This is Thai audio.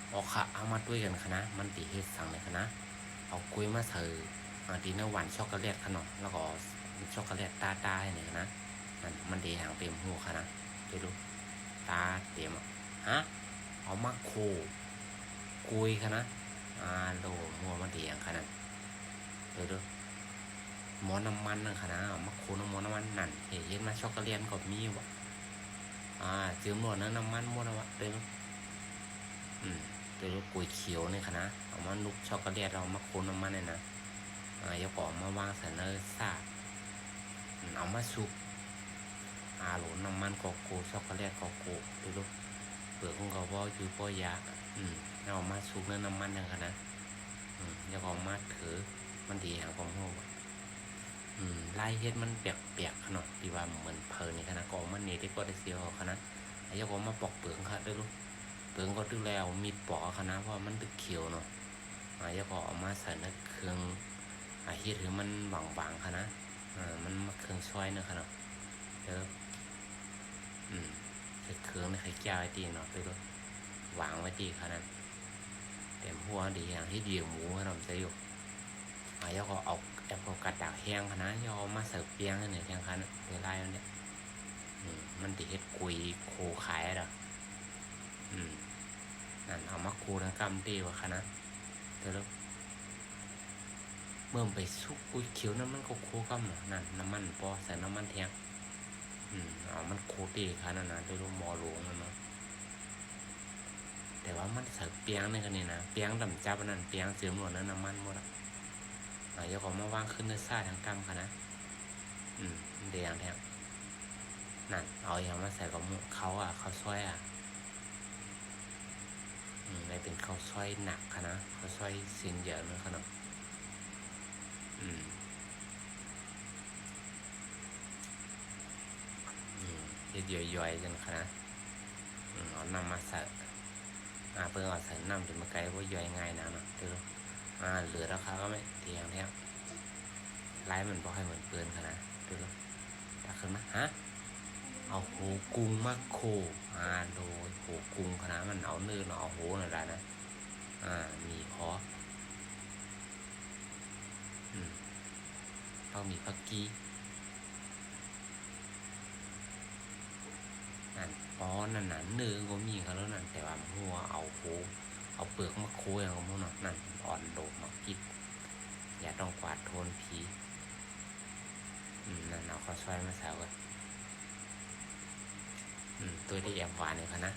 เอาค่ะเอามาด้วยกันคณะมันตีเฮ็ดสั่งเลยคณะเอากุ้ยมาใส่ดีเนอร์หวานช็อกโกแลตขนมแล้วก็ช็อกโกแลตตาให้หน่อยนะนั่นมันดีหางเต็มหัวคณะดูดูตาเต็มฮะเอามาโคกุยคณะโลหัวมันดีอย่างขนาดดูดูหมอน้ำมันนั่นคณะเอามาโคน้ำหมอน้ำมันนั่นเห็นมาช็อกโกแลตก็มีวะจืมหมดนะน้ำมันหมดนะวะดูดูเดี๋ยวกุยเขียวนี่ค่ะนะเอามานุกช็อกโกแลตเรามาโคนน้ำมันเลยนะยกออกมาวางใส่เนยซาเอามาซุปหลนน้ำมันโกโก้ช็อกโกแลตโกโก้ดูเปลือกของเขาว่าอยู่ป้อยาแล้วเอามาซุปเนื้อน้ำมันอย่างค่ะนะยกออกมาถือมันดีอย่างของเขาลายเฮ็ดมันเปียกๆขนาดที่ว่าเหมือนเพลินนี่ค่ะนะก็มันนี่ที่ก็ได้เสียวค่ะนะยกออกมาปอกเปลือกค่ะดูเปลือกก็ตึกแล้วมีปอกค่ะนะเพราะมันตึกเขียวเนาะยกออกมาใส่นักเครื่องเฮ็ดถือมันบางๆค่ะนะมันมาเครื่องช่วยเนาะค่ะเนาะเด้อใส่เครื่องในไข่แก้วไอ้ตีเนาะไปด้วยวางไว้ตีค่ะนั้นเต็มหัวดีอย่างที่เดียวหมูขนมจะอยู่ยกเอาแอปเปิลกัดดาษแห้งค่ะนะยกมาเสิร์ฟเปียงให้หน่อยยังค่ะนะเวลาเนี่ยมันติเฮ็ดกุยโคขายอ่ะนั่นเอามาคูทั้งกำดีวะค่ะนะเดี๋ยวเมื่อไปซุกกุยเขียวน้ำมันก็โคกำเนาะนั่นน้ำมันปอใส่น้ำมันแทงเอามันโคดีค่ะนั่นนะด้วยมอหลวงเนาะแต่ว่ามันใส่เปียงนี่กันนี่นะเปียงดำจับนั่นเปียงเสียมหลวงนั่นน้ำมันหมดอ่ะยกออกมาวางขึ้นเนื้อซ่าทั้งกำค่ะนะเดียงแทงนั่นเอาอย่างมาใส่กับเขาเขาซอยไม่เป็นข้าวซอยหนักค่ะนะข้าวซอยสินเยอะเลยค่ะเนาะเยอะย่อยๆจังค่ะนะเอานำมาใส่เพิ่งเอาใส่น้ำจนมาไกลว่าย่อยง่ายนะเนาะดูเหลือราคาก็ไม่เทียงแท้ไล่มันบอกให้เหมือนเปืนค่ะนะดูตักขึ้นมาเอาโหกุ้งมาโคโดยโหกุ้งค่ะนะมันเอาเนื้อเอาโหหน่อยนะมีพอต้องมีพักกี้นั่นน่ะเนื้อก็มีค่ะแล้วนั่นแต่ว่าหัวเอาโคเอาเปลือกมาโคอย่างของมันนั่นอ่อนโดดมากิดอย่าต้องกวาดโทนผีนั่นเอาข้าวซอยมาใส่กันตัวที่แอบหวานเลยค่ะนะ